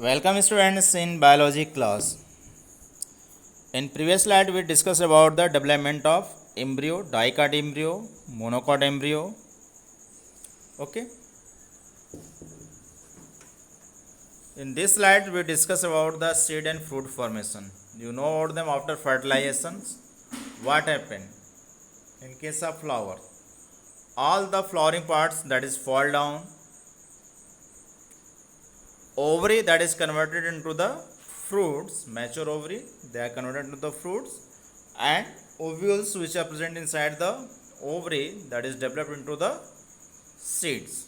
Welcome students in biology class. In previous slide we discussed about the development of embryo, dicot embryo, monocot embryo. Okay. In this slide we discuss about the seed and fruit formation. You know about them after fertilizations. What happened? In case of flower, all the flowering parts that is fall down, ovary that is converted into the fruits, mature ovary, they are converted into the fruits, and ovules which are present inside the ovary that is developed into the seeds.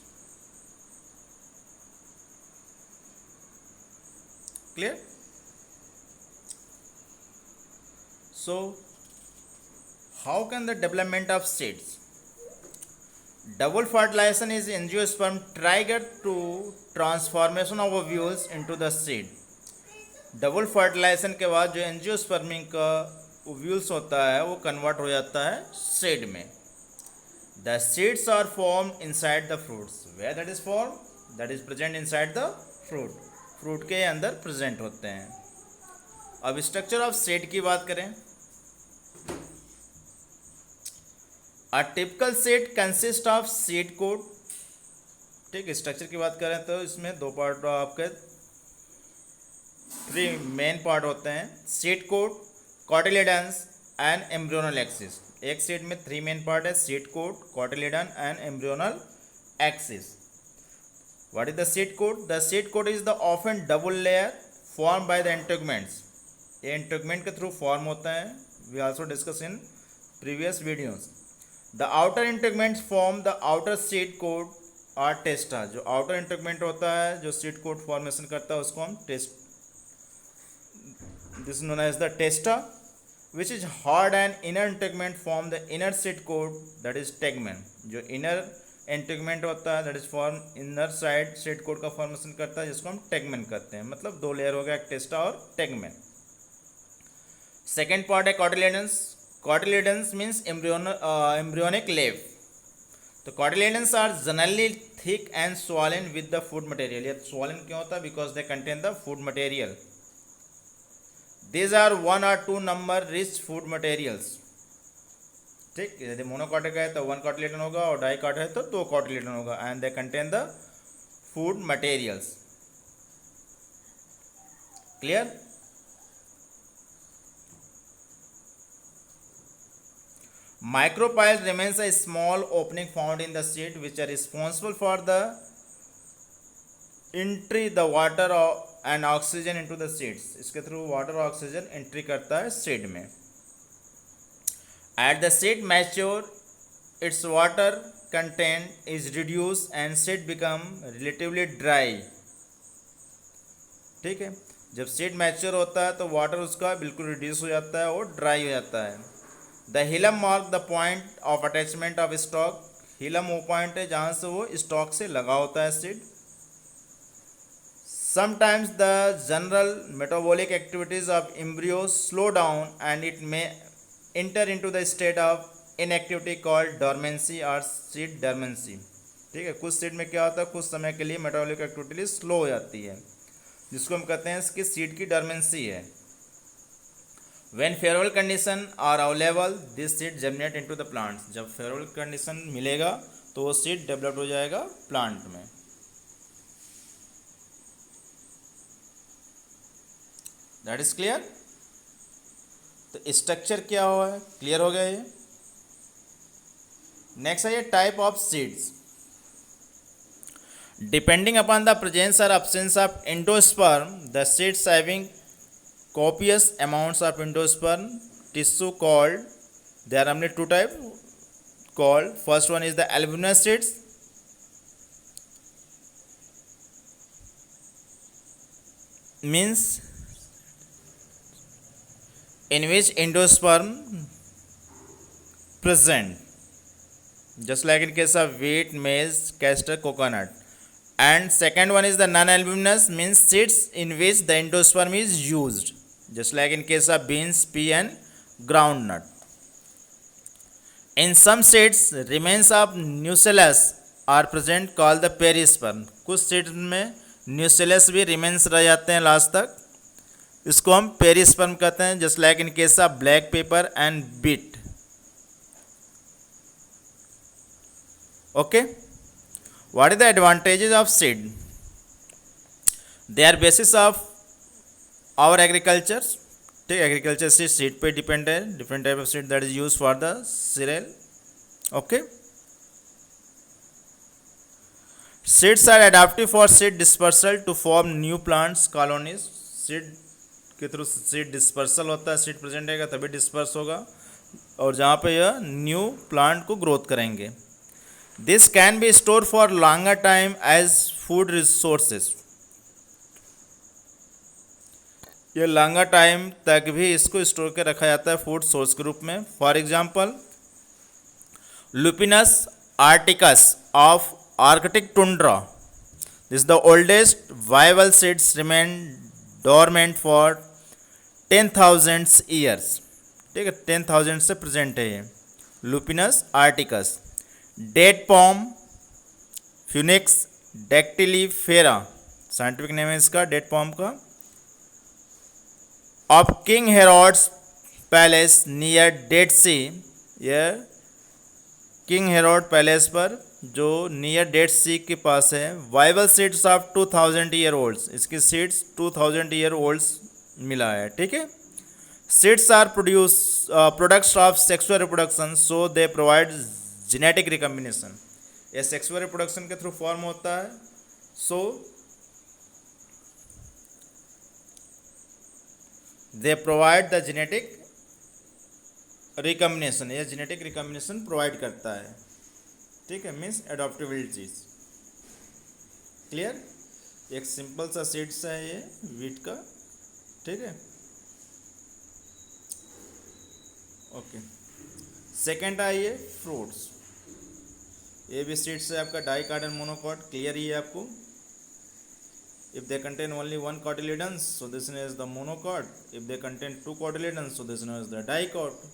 Clear? So how can the development of seeds? Double fertilization is angiosperm trigger to transformation of ovules into the seed. Double fertilization के बाद जो एंजियोस्पर्मिंग का ovules होता है वो convert हो जाता है सीड में. The seeds are form inside the fruits. Where that is form? That is present inside the fruit. Fruit के अंदर प्रेजेंट होते हैं. अब स्ट्रक्चर ऑफ सीड की बात करें. A typical seed consist of seed coat. ठीक है, स्ट्रक्चर की बात करें तो इसमें दो पार्ट आपके थ्री मेन पार्ट होते हैं. Seed coat, cotyledons and embryonal axis. एक सीड में थ्री मेन पार्ट है: seed coat, cotyledon and embryonal axis. What is the seed coat? The seed coat is the often double layer form by the integuments. ये integument के through form होता है. We also discuss in previous videos. The outer integuments form the outer seed coat और testa. जो outer integument होता है जो seed coat formation करता है उसको हम test, this is known as the testa, which is hard and inner integument form the inner seed coat, that is tegmen. जो inner integument होता है that is form inner side seed coat का formation करता है जिसको हम tegmen कहते हैं. मतलब दो लेयर हो गया, एक टेस्टा और tegmen. सेकेंड पार्ट है cotyledons. cotyledons means embryonic leaf. तो cotyledons are generally thick and swollen with the food material. ये swollen क्यों होता है? Because they contain the food material. These are one or two number rich food materials. ठीक, यदि मोनोकॉटिक है तो one cotyledon होगा और डाइकॉट है तो दो कॉटिलेडन होगा. And they contain the food materials. Clear? Micropyle remains a small opening found in the seed which are responsible for the entry the water and oxygen into the seeds. इसके through water और oxygen entry करता है seed में. At the seed mature, its water content is reduced and seed become relatively dry. ठीक है, जब seed mature होता है तो वाटर उसका बिल्कुल रिड्यूस हो जाता है और ड्राई हो जाता है. The hilum mark the point of attachment of stalk. Hilum वो पॉइंट है जहाँ से वो स्टॉक से लगा होता है seed. Sometimes the general metabolic activities of embryo slow down and it may enter into the state of inactivity called dormancy or seed dormancy. ठीक है, कुछ सीड में क्या होता है, कुछ समय के लिए मेटाबॉलिक एक्टिविटी स्लो हो जाती है जिसको हम कहते हैं इसकी सीड की डोरमेंसी है. When favorable condition are available, this seed germinate into the plants. जब फेवरेबल कंडीशन मिलेगा तो वो सीड डेवलप हो जाएगा प्लांट में. That is clear? तो स्ट्रक्चर क्या हुआ है, क्लियर हो गया ये. नेक्स्ट है ये type of seeds. Depending upon the presence और absence of endosperm, the seeds having copious amounts of endosperm tissue called, there are only two type called. First one is the albuminous seeds. Means in which endosperm present, just like in case of wheat, maize, castor, coconut. And second one is the non-albuminous, means seeds in which the endosperm is used, just like in case of beans, pea and groundnut. In some seeds remains of nucellus are present called the perisperm. कुछ seeds में nucellus भी remains रह जाते हैं last तक। इसको हम perisperm कहते हैं, just like in case of black pepper and beet. Okay, what is the advantages of seed? They are basis of our agriculture. ठीक, एग्रीकल्चर से सीड पे डिपेंड है, different type of seed that is use for the cereal. Okay, seeds are adaptive for seed dispersal to form new plants colonies. Seed के through seed dispersal होता है, seed present रहेगा तभी disperse होगा, और जहाँ पे यह न्यू प्लांट को ग्रोथ करेंगे। This can be store for longer time as food resources. ये लॉन्गर टाइम तक भी इसको स्टोर के रखा जाता है फूड सोर्स के रूप में। For example, Lupinus arcticus of Arctic tundra, this is the oldest viable seeds remain dormant for 10,000 years. ठीक है, 10,000 से प्रेजेंट है ये Lupinus arcticus. Date palm Phoenix dactylifera, scientific name है इसका डेट पॉम का, of king Herod's palace near Dead Sea. यह king Herod palace पर जो नियर डेड सी के पास है। Viable seeds of 2000 year olds, इसकी सीड्स 2000 ईयर ओल्ड्स मिला है। ठीक है, seeds are products of sexual reproduction, so they provide genetic recombination. यह सेक्सुअल रिप्रोडक्शन के थ्रू फॉर्म होता है, so they provide the genetic recombination. यह जेनेटिक रिकम्बिनेशन प्रोवाइड करता है। ठीक है, मीन्स एडॉप्टेबिलिटी। क्लियर? एक सिंपल सा सीड्स है ये वीट का। ठीक है, ओके। सेकेंड आइए फ्रूट्स। ये भी सीड्स है आपका डाइकार्डन मोनोकॉट। क्लियर ही है आपको? If they contain only one cotyledons, so this is the monocot. If they contain two cotyledons, so this is the dicot.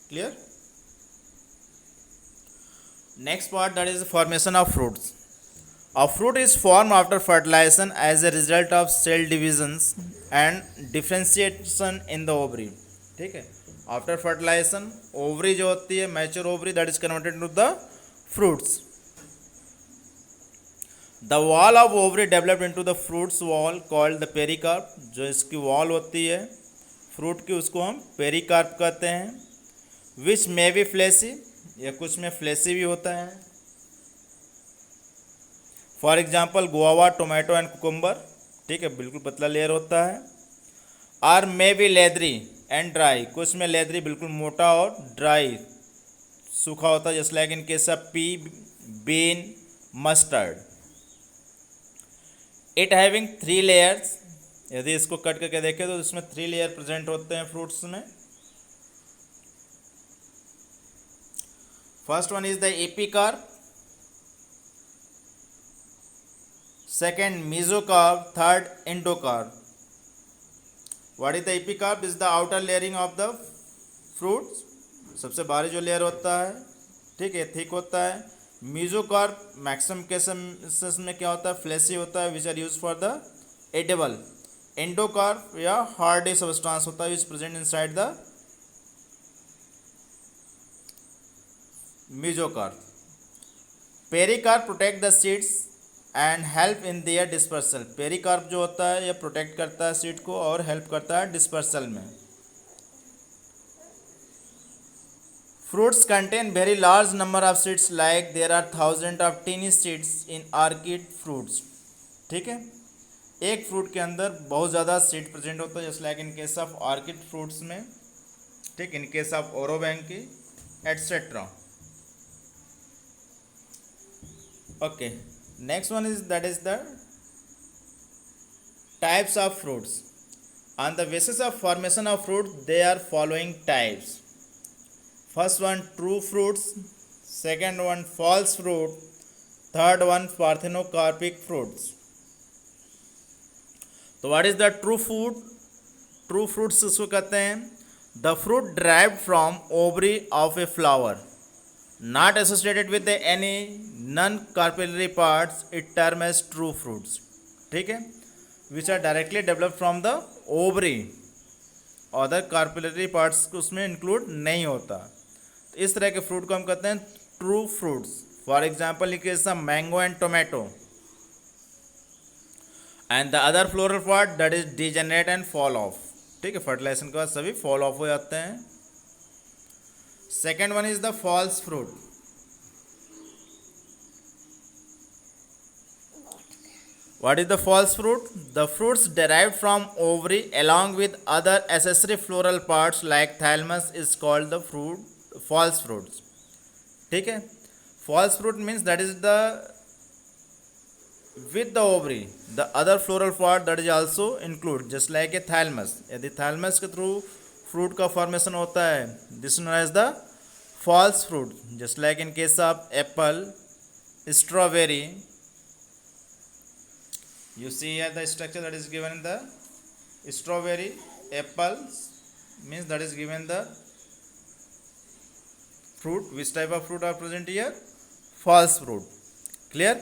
Clear? Next part, that is the formation of fruits. A fruit is formed after fertilization as a result of cell divisions and differentiation in the ovary. ठीक है, after fertilization ovary जो होती है mature ovary, that is converted into the fruits. The wall of ovary developed into the fruits wall called the pericarp. जो इसकी wall होती है fruit की, उसको हम पेरिकार्प कहते हैं। विच मे बी फ्लैसी, या कुछ में फ्लैसी भी होता है। For example guava, tomato and cucumber. ठीक है, बिल्कुल पतला लेयर होता है। Or may be leathery and dry, कुछ में लेदरी बिल्कुल मोटा और ड्राई सूखा होता है, just like in case of pea, bean, mustard. It having 3 layers, यदि इसको कट करके देखें तो इसमें 3 लेयर प्रेजेंट होते हैं फ्रूट्स में। First one is the epicarp, second mesocarp, third endocarp. What is the epicarp? Is the outer layering of the fruits, सबसे बाहरी जो लेयर होता है। ठीक है, थिक होता है। मीजोकार्प मैक्सिमम केसेस में क्या होता है? फ्लैशी होता है, which are use for the edible. Endocarp या हार्डी सब्सटेंस होता है, which present inside the mesocarp. Pericarp protect the seeds and help in their dispersal. Pericarp जो होता है यह प्रोटेक्ट करता है सीड को और हेल्प करता है डिस्पर्सल में। Fruits contain very large number of seeds, like there are thousands of tiny seeds in orchid fruits. ठीक है, एक फ्रूट के अंदर बहुत ज़्यादा सीड प्रेजेंट होता है, just like in case of orchid fruits में। ठीक, in case of orobanche etcetera. Okay, next one is that is the types of fruits. On the basis of formation of fruit, they are following types. First one true fruits, second one false fruit, third one parthenocarpic fruits. तो what is the true fruit? True fruits इसको कहते हैं the fruit derived from ovary of a flower, not associated with any non-carpellary parts, it termed as true fruits. ठीक है, which are directly develop from the ovary, other carpellary parts उसमें include नहीं होता। तो इस तरह के फ्रूट को हम कहते हैं true fruits. For example in case of mango and tomato, and the other floral part that is degenerate and fall of. ठीक है, फर्टिलाइजेशन के बाद सभी फॉल ऑफ हो जाते हैं। Second one is the false fruit. What is the false fruit? The fruits derived from ovary along with other accessory floral parts like thalamus is called the fruit false fruits. ठीक है, false fruit means that is the with the ovary the other floral part that is also include just like a thalamus. यदि thalamus के through fruit का formation होता है, this is known as the false fruit. Just like in case of apple, strawberry. You see here the structure that is given in the strawberry, apples means that is given the fruit. Which type of fruit are present here? False fruit. Clear?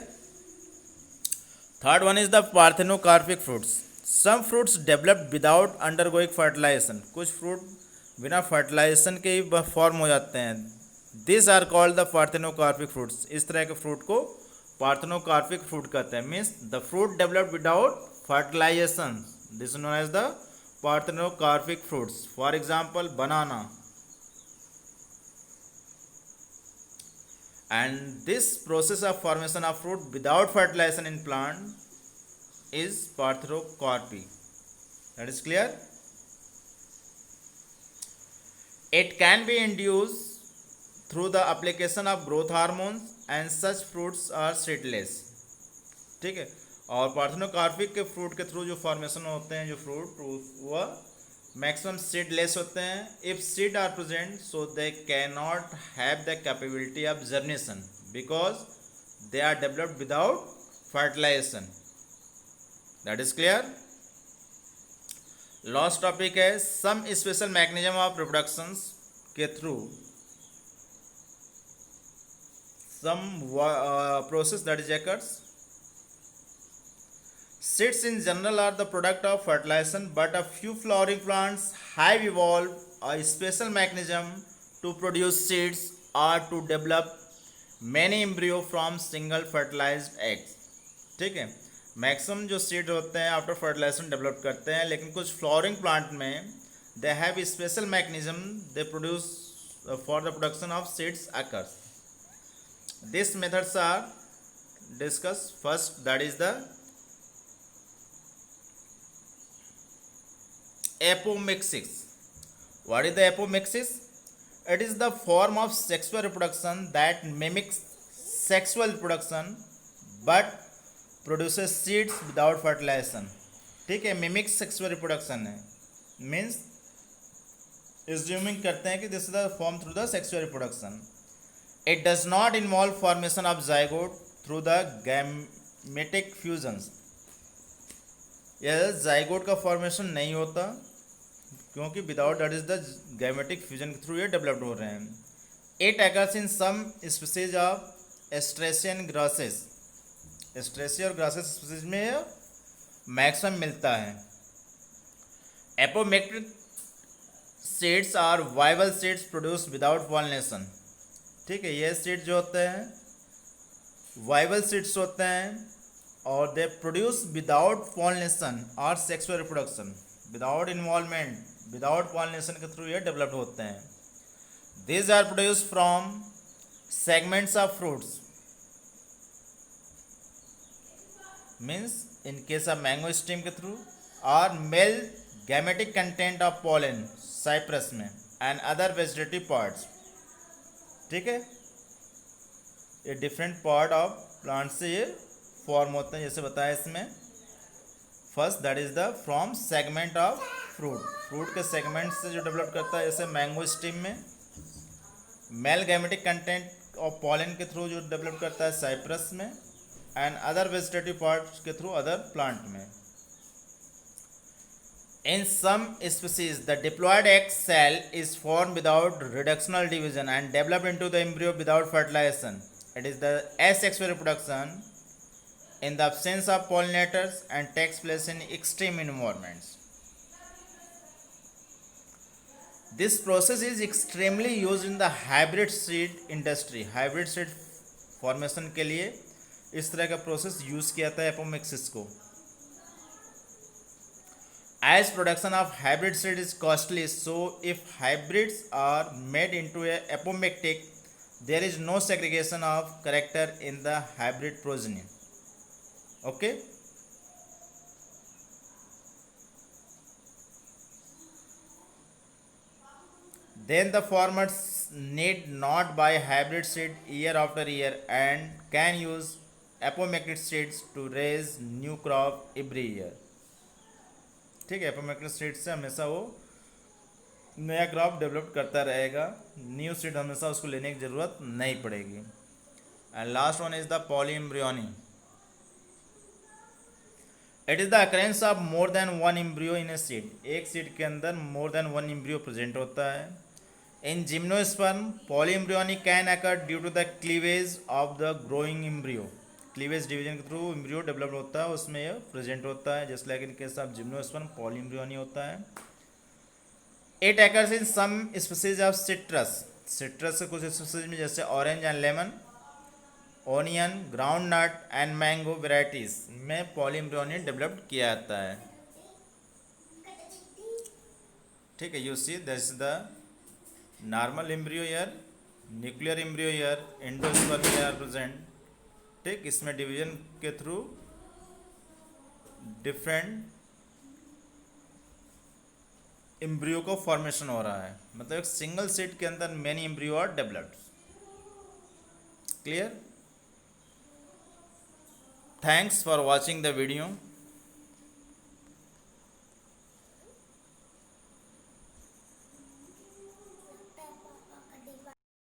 Third one is the parthenocarpic fruits. Some fruits develop without undergoing fertilization. कुछ fruit बिना fertilization के ही form हो जाते हैं. These are called the parthenocarpic fruits. इस तरह के fruit को पार्थेनोकार्पिक फ्रूट कहते हैं. Means the fruit developed without fertilization, this known as the parthenocarpic fruits. For example banana. And this process of formation of fruit without fertilization in plant is parthenocarpy. That is clear. It can be induce through the application of growth hormones and such fruits are seedless. ठीक है, और parthenocarpic के fruit के through जो formation होते हैं जो fruit वह मैक्सिमम सीडलेस होते हैं. If seed are present so they can not have the capability of germination because they are developed without fertilization. That is clear. Last topic है some special mechanism of reproduction के through some process that is occurs. Seeds in general are the product of fertilization, but a few flowering plants have evolved a special mechanism to produce seeds or to develop many embryo from single fertilized eggs. ठीक है, maximum जो seed होते हैं after fertilisation develop करते हैं, लेकिन कुछ flowering plant में they have special mechanism they produce for the production of seeds occurs. These methods are discussed. First, that is the apomixis. What is the apomixis? It is the form of sexual reproduction that mimics sexual reproduction but produces seeds without fertilization. ठीक है, mimics sexual reproduction है, means assuming करते हैं कि this is the form through the sexual reproduction. It does not involve formation of zygote through the gametic fusions. यह zygote का formation नहीं होता क्योंकि without that is the gametic fusion के थ्रू ये डेवलप्ड हो रहे हैं. It occurs in some species of Astracean grasses. Asteraceae और ग्रासेस स्पीसीज में यह मैक्सिमम मिलता है. Apomictic seeds are viable seeds produce without pollination. ठीक है, ये सीड्स जो होते हैं वाइबल सीड्स होते हैं और दे प्रोड्यूस विदाउट पॉलिनेशन और sexual reproduction, without involvement, without pollination के थ्रू ये डेवलप्ड होते हैं. These are produce from segments of fruits. Means in case of mango stem के थ्रू और male gametic content of pollen cypress में and other vegetative parts. ठीक है, ये डिफरेंट पार्ट ऑफ प्लांट से ये फॉर्म होते हैं, जैसे बताया इसमें. First that is the from segment of fruit. Fruit के सेगमेंट से जो डेवलप करता है, जैसे मैंगो स्टीम में male gametic content of pollen के थ्रू जो डेवलप करता है साइप्रस में एंड अदर वेजिटेटिव पार्ट्स के थ्रू अदर प्लांट में. In some species, the diploid egg cell is formed without reductional division and developed into the embryo without fertilization. It is the asexual reproduction in the absence of pollinators and takes place in extreme environments. This process is extremely used in the hybrid seed industry. Hybrid seed formation के लिए इस तरह का process use किया जाता है apomixis को. As production of hybrid seed is costly, so if hybrids are made into a apomictic, there is no segregation of character in the hybrid progeny. Okay. Then the farmers need not buy hybrid seed year after year and can use apomictic seeds to raise new crop every year. ठीक है, apomictic seed से हमेशा वो नया crop develop करता रहेगा. New seed हमेशा उसको लेने की ज़रूरत नहीं पड़ेगी. And last one is the polyembryony. It is the occurrence of more than one embryo in a seed. एक सीड के अंदर more than one embryo present होता है. In gymnosperm polyembryony can occur due to the cleavage of the growing embryo. Cleavage division के through embryo develop होता है, उसमें यह प्रेजेंट होता है. Just like in case of gymnosperm polyembryony होता है. It occurs in some species of citrus. Citrus के कुछ स्पीसीज में जैसे orange and lemon, onion, ground nut and mango varieties में पॉलीएम्ब्रियोनी डेवलप किया जाता है. ठीक है, you see this is the normal embryo ear, nuclear embryo ear, endosperm ear present. ठीक, इसमें डिवीजन के थ्रू डिफरेंट एम्ब्रियो को फॉर्मेशन हो रहा है. मतलब एक सिंगल सीड के अंदर many embryo are developed. Clear? Thanks for watching the video.